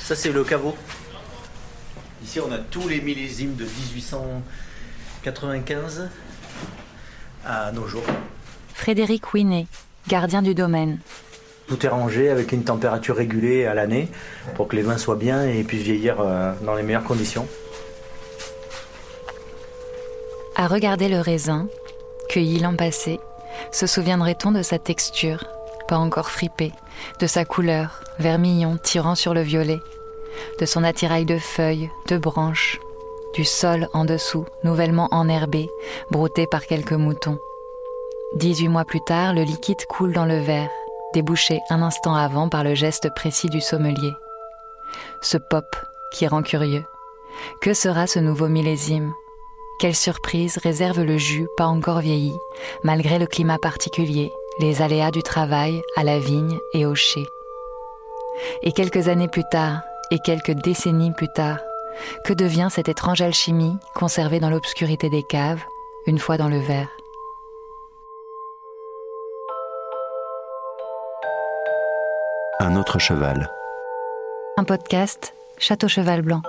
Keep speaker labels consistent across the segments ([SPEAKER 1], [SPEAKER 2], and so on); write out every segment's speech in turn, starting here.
[SPEAKER 1] Ça, c'est le caveau. Ici, on a tous les millésimes de 1895 à nos jours.
[SPEAKER 2] Frédéric Ouinet, gardien du domaine.
[SPEAKER 1] Tout est rangé avec une température régulée à l'année pour que les vins soient bien et puissent vieillir dans les meilleures conditions.
[SPEAKER 2] À regarder le raisin, cueilli l'an passé, se souviendrait-on de sa texture, pas encore fripée, de sa couleur, vermillon tirant sur le violet, de son attirail de feuilles, de branches, du sol en dessous, nouvellement enherbé, brouté par quelques moutons. 18 mois plus tard, le liquide coule dans le verre, débouché un instant avant par le geste précis du sommelier. Ce pop qui rend curieux. Que sera ce nouveau millésime ? Quelle surprise réserve le jus pas encore vieilli, malgré le climat particulier, les aléas du travail à la vigne et au chai. Et quelques années plus tard, et quelques décennies plus tard, que devient cette étrange alchimie conservée dans l'obscurité des caves, une fois dans le verre ?
[SPEAKER 3] Un autre cheval.
[SPEAKER 2] Un podcast, Château Cheval Blanc.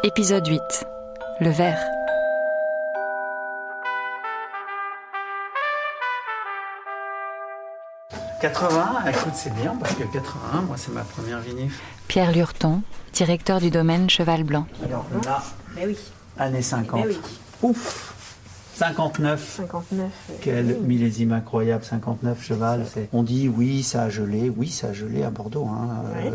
[SPEAKER 2] Épisode 8. Le verre.
[SPEAKER 4] « 80, écoute, c'est bien, parce que 81, moi, c'est ma première vinif. »
[SPEAKER 2] Pierre Lurton, directeur du domaine Cheval Blanc.
[SPEAKER 4] Alors là,
[SPEAKER 5] oui.
[SPEAKER 4] années 50.
[SPEAKER 5] Oui.
[SPEAKER 4] Ouf 59.
[SPEAKER 5] 59.
[SPEAKER 4] Quel millésime incroyable, 59 cheval. On dit oui, ça a gelé. Oui, ça a gelé à Bordeaux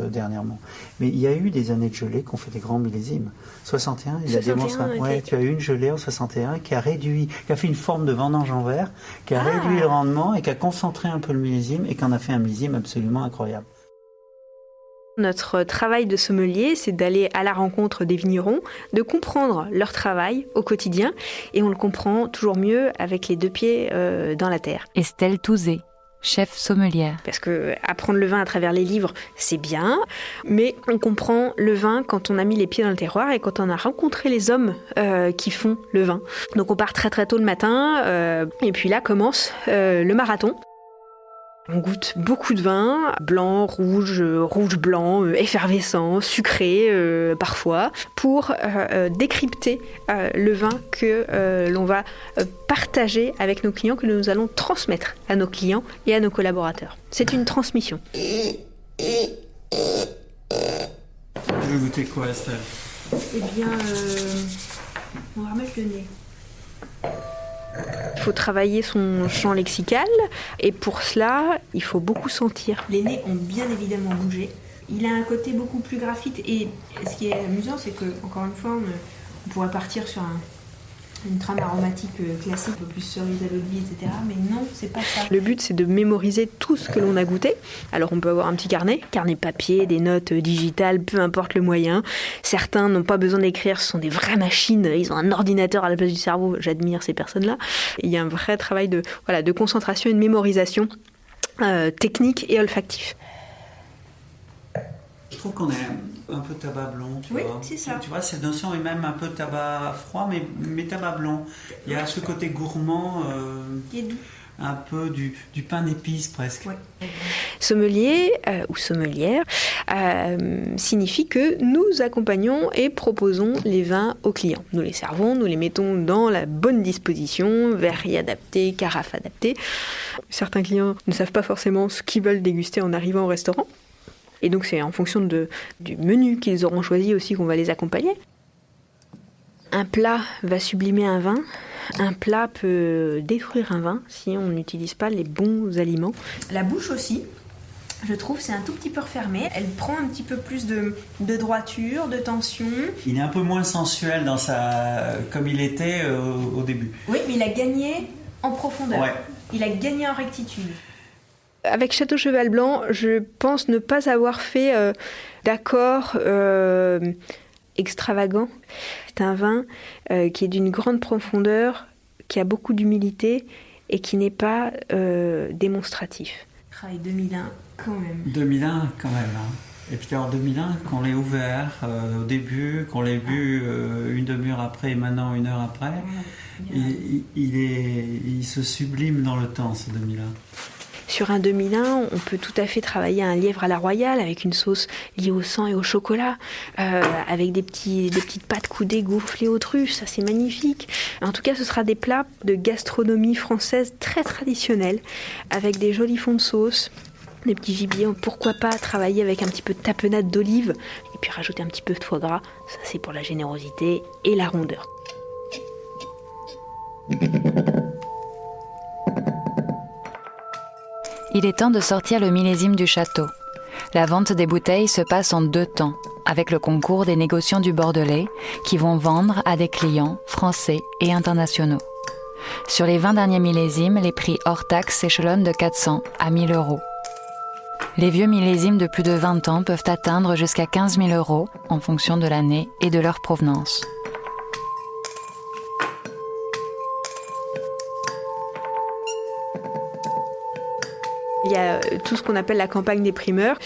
[SPEAKER 4] dernièrement. Mais il y a eu des années de gelée qui ont fait des grands millésimes. 61, il a démontré. Ouais, tu as eu une gelée en 61 qui a réduit, qui a fait une forme de vendange en verre, qui a réduit le rendement et qui a concentré un peu le millésime et qui en a fait un millésime absolument incroyable.
[SPEAKER 5] Notre travail de sommelier, c'est d'aller à la rencontre des vignerons, de comprendre leur travail au quotidien, et on le comprend toujours mieux avec les deux pieds dans la terre.
[SPEAKER 2] Estelle Touzé, chef sommelière.
[SPEAKER 5] Parce que apprendre le vin à travers les livres, c'est bien, mais on comprend le vin quand on a mis les pieds dans le terroir et quand on a rencontré les hommes qui font le vin. Donc on part très très tôt le matin, et puis là commence le marathon. On goûte beaucoup de vin, blanc, rouge, rouge-blanc, effervescent, sucré parfois, pour décrypter le vin que l'on va partager avec nos clients, que nous allons transmettre à nos clients et à nos collaborateurs. C'est une transmission.
[SPEAKER 4] Tu veux goûter quoi, Estelle ?
[SPEAKER 5] Eh bien, on va remettre le nez. Il faut travailler son champ lexical et pour cela, il faut beaucoup sentir. Les nez ont bien évidemment bougé. Il a un côté beaucoup plus graphite et ce qui est amusant, c'est que, encore une fois, on pourrait partir sur une trame aromatique classique, un peu plus cerise à l'eau de vie, etc. Mais non, c'est pas ça. Le but, c'est de mémoriser tout ce que l'on a goûté. Alors, on peut avoir un petit carnet papier, des notes digitales, peu importe le moyen. Certains n'ont pas besoin d'écrire, ce sont des vraies machines. Ils ont un ordinateur à la place du cerveau. J'admire ces personnes-là. Il y a un vrai travail de concentration et de mémorisation technique et olfactif.
[SPEAKER 4] Je trouve qu'on est un peu tabac blond, tu vois.
[SPEAKER 5] Oui, c'est ça.
[SPEAKER 4] Tu vois, cette notion est même un peu tabac froid, mais tabac blond. Il y a ce côté gourmand, un peu du pain d'épices presque.
[SPEAKER 5] Ouais. Sommelier ou sommelière signifie que nous accompagnons et proposons les vins aux clients. Nous les servons, nous les mettons dans la bonne disposition, verre adapté, carafe adaptée. Certains clients ne savent pas forcément ce qu'ils veulent déguster en arrivant au restaurant. Et donc c'est en fonction du menu qu'ils auront choisi aussi qu'on va les accompagner. Un plat va sublimer un vin, un plat peut détruire un vin si on n'utilise pas les bons aliments. La bouche aussi, je trouve, c'est un tout petit peu refermé. Elle prend un petit peu plus de droiture, de tension.
[SPEAKER 4] Il est un peu moins sensuel comme il était au début.
[SPEAKER 5] Oui, mais il a gagné en profondeur.
[SPEAKER 4] Ouais.
[SPEAKER 5] Il a gagné en rectitude. Avec Château Cheval Blanc, je pense ne pas avoir fait d'accord extravagant. C'est un vin qui est d'une grande profondeur, qui a beaucoup d'humilité et qui n'est pas démonstratif. Travail 2001 quand même.
[SPEAKER 4] 2001 quand même. Hein. Et puis en 2001, qu'on l'ait ouvert au début, qu'on l'ait bu une demi-heure après et maintenant 1 heure après, il se sublime dans le temps, ce 2001.
[SPEAKER 5] Sur un 2001, on peut tout à fait travailler un lièvre à la royale avec une sauce liée au sang et au chocolat, avec des petites pâtes coudées gonflées aux truffes, ça c'est magnifique. En tout cas, ce sera des plats de gastronomie française très traditionnels, avec des jolis fonds de sauce, des petits gibiers, pourquoi pas travailler avec un petit peu de tapenade d'olive, et puis rajouter un petit peu de foie gras, ça c'est pour la générosité et la rondeur.
[SPEAKER 2] Il est temps de sortir le millésime du château. La vente des bouteilles se passe en 2 temps, avec le concours des négociants du Bordelais qui vont vendre à des clients français et internationaux. Sur les 20 derniers millésimes, les prix hors taxes s'échelonnent de 400 à 1 000 euros. Les vieux millésimes de plus de 20 ans peuvent atteindre jusqu'à 15 000 euros en fonction de l'année et de leur provenance.
[SPEAKER 5] Il y a tout ce qu'on appelle la campagne des primeurs.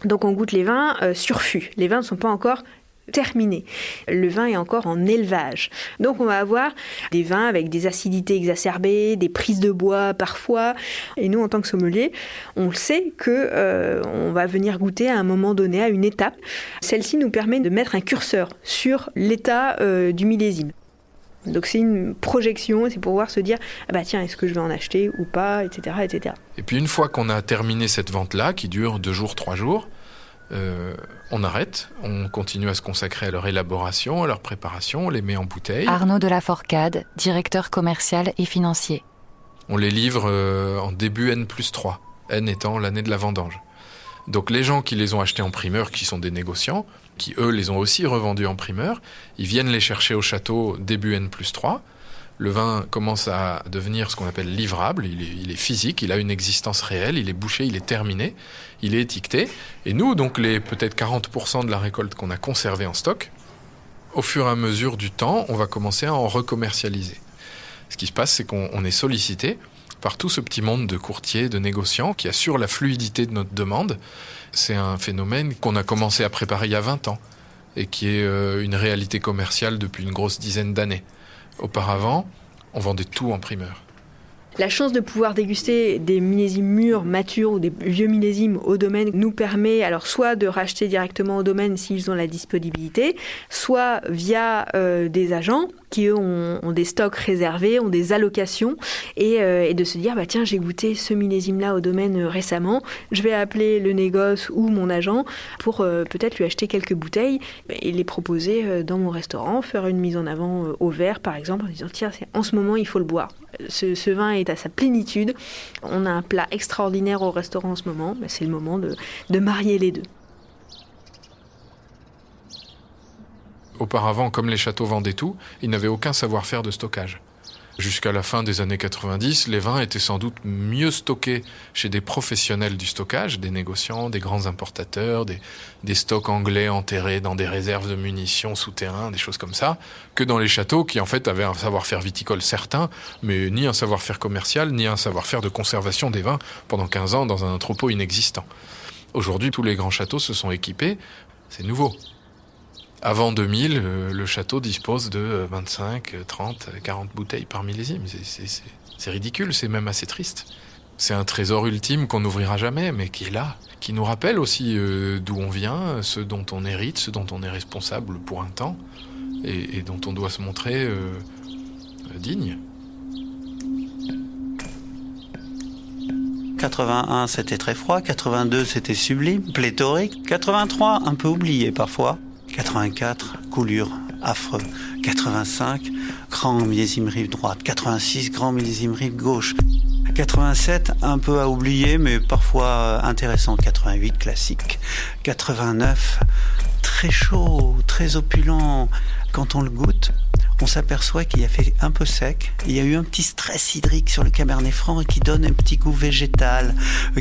[SPEAKER 5] Donc on goûte les vins sur fût. Les vins ne sont pas encore terminés. Le vin est encore en élevage. Donc on va avoir des vins avec des acidités exacerbées, des prises de bois parfois. Et nous, en tant que sommelier, on sait qu'on va venir goûter à un moment donné, à une étape. Celle-ci nous permet de mettre un curseur sur l'état du millésime. Donc c'est une projection, c'est pour pouvoir se dire ah bah tiens, est-ce que je vais en acheter ou pas, etc., etc.
[SPEAKER 6] Et puis une fois qu'on a terminé cette vente-là, qui dure 2 jours, 3 jours, on arrête, on continue à se consacrer à leur élaboration, à leur préparation, on les met en bouteille.
[SPEAKER 2] Arnaud de la Forcade, directeur commercial et financier.
[SPEAKER 6] On les livre en début N+3, N étant l'année de la vendange. Donc les gens qui les ont achetés en primeur, qui sont des négociants, qui eux les ont aussi revendus en primeur, ils viennent les chercher au château début N+3. Le vin commence à devenir ce qu'on appelle livrable, il est physique, il a une existence réelle, il est bouché, il est terminé, il est étiqueté. Et nous, donc les peut-être 40% de la récolte qu'on a conservée en stock, au fur et à mesure du temps, on va commencer à en recommercialiser. Ce qui se passe, c'est qu'on est sollicité par tout ce petit monde de courtiers, de négociants qui assurent la fluidité de notre demande. C'est un phénomène qu'on a commencé à préparer il y a 20 ans et qui est une réalité commerciale depuis une grosse dizaine d'années. Auparavant, on vendait tout en primeur.
[SPEAKER 5] La chance de pouvoir déguster des millésimes mûrs, matures ou des vieux millésimes au domaine nous permet alors soit de racheter directement au domaine s'ils ont la disponibilité, soit via des agents qui eux ont des stocks réservés, ont des allocations et de se dire bah tiens, j'ai goûté ce millésime-là au domaine récemment, je vais appeler le négoce ou mon agent pour peut-être lui acheter quelques bouteilles et les proposer dans mon restaurant, faire une mise en avant au verre par exemple en disant tiens, en ce moment il faut le boire. Ce vin est à sa plénitude, on a un plat extraordinaire au restaurant en ce moment, bah c'est le moment de marier les deux.
[SPEAKER 6] Auparavant, comme les châteaux vendaient tout, ils n'avaient aucun savoir-faire de stockage. Jusqu'à la fin des années 90, les vins étaient sans doute mieux stockés chez des professionnels du stockage, des négociants, des grands importateurs, des stocks anglais enterrés dans des réserves de munitions souterrains, des choses comme ça, que dans les châteaux qui en fait avaient un savoir-faire viticole certain, mais ni un savoir-faire commercial, ni un savoir-faire de conservation des vins pendant 15 ans dans un entrepôt inexistant. Aujourd'hui, tous les grands châteaux se sont équipés, c'est nouveau. Avant 2000, le château dispose de 25, 30, 40 bouteilles par millésime. C'est ridicule, c'est même assez triste. C'est un trésor ultime qu'on n'ouvrira jamais, mais qui est là, qui nous rappelle aussi d'où on vient, ce dont on hérite, ce dont on est responsable pour un temps, et dont on doit se montrer digne.
[SPEAKER 4] 81, c'était très froid. 82, c'était sublime, pléthorique. 83, un peu oublié parfois. 84, coulure, affreux. 85, grand millésime rive droite. 86, grand millésime rive gauche. 87, un peu à oublier, mais parfois intéressant. 88, classique. 89, très chaud, très opulent. Quand on le goûte, on s'aperçoit qu'il a fait un peu sec. Il y a eu un petit stress hydrique sur le Cabernet Franc qui donne un petit goût végétal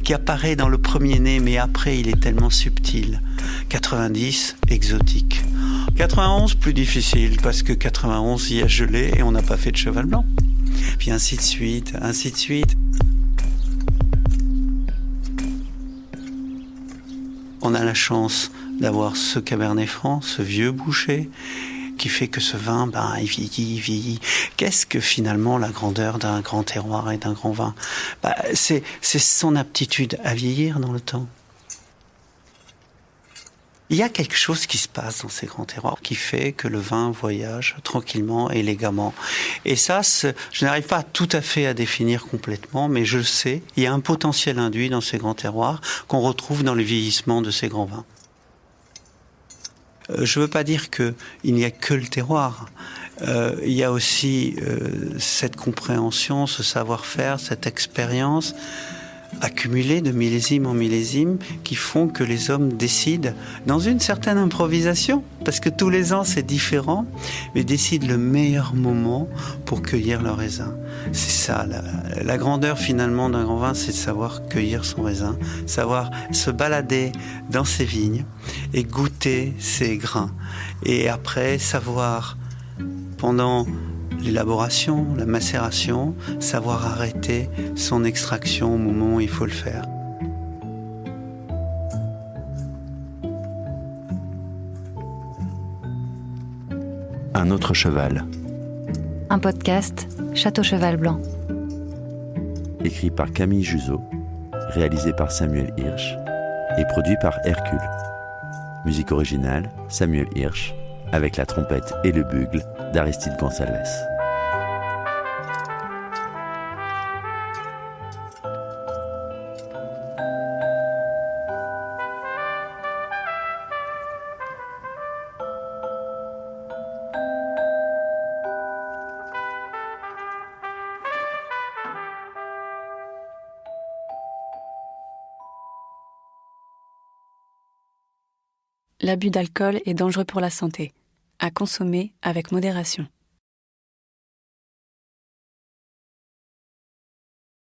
[SPEAKER 4] qui apparaît dans le premier nez, mais après il est tellement subtil. 90, exotique. 91, plus difficile, parce que 91, il y a gelé et on n'a pas fait de cheval blanc. Puis ainsi de suite, ainsi de suite. On a la chance d'avoir ce Cabernet Franc, ce vieux boucher, qui fait que ce vin, il vieillit. Qu'est-ce que finalement la grandeur d'un grand terroir et d'un grand vin ? C'est son aptitude à vieillir dans le temps. Il y a quelque chose qui se passe dans ces grands terroirs qui fait que le vin voyage tranquillement, élégamment. Et ça, je n'arrive pas tout à fait à définir complètement, mais je le sais, il y a un potentiel induit dans ces grands terroirs qu'on retrouve dans le vieillissement de ces grands vins. Je ne veux pas dire qu'il n'y a que le terroir. Il y a aussi cette compréhension, ce savoir-faire, cette expérience accumulés de millésime en millésime qui font que les hommes décident, dans une certaine improvisation, parce que tous les ans c'est différent, mais décident le meilleur moment pour cueillir leur raisin. C'est ça, la grandeur finalement d'un grand vin, c'est de savoir cueillir son raisin, savoir se balader dans ses vignes et goûter ses grains. Et après, savoir, pendant l'élaboration, la macération, savoir arrêter son extraction au moment où il faut le faire.
[SPEAKER 3] Un autre cheval.
[SPEAKER 2] Un podcast Château Cheval Blanc.
[SPEAKER 3] Écrit par Camille Juseau, réalisé par Samuel Hirsch et produit par Hercule. Musique originale, Samuel Hirsch, avec la trompette et le bugle d'Aristide Gonçalves.
[SPEAKER 7] L'abus d'alcool est dangereux pour la santé. À consommer avec modération.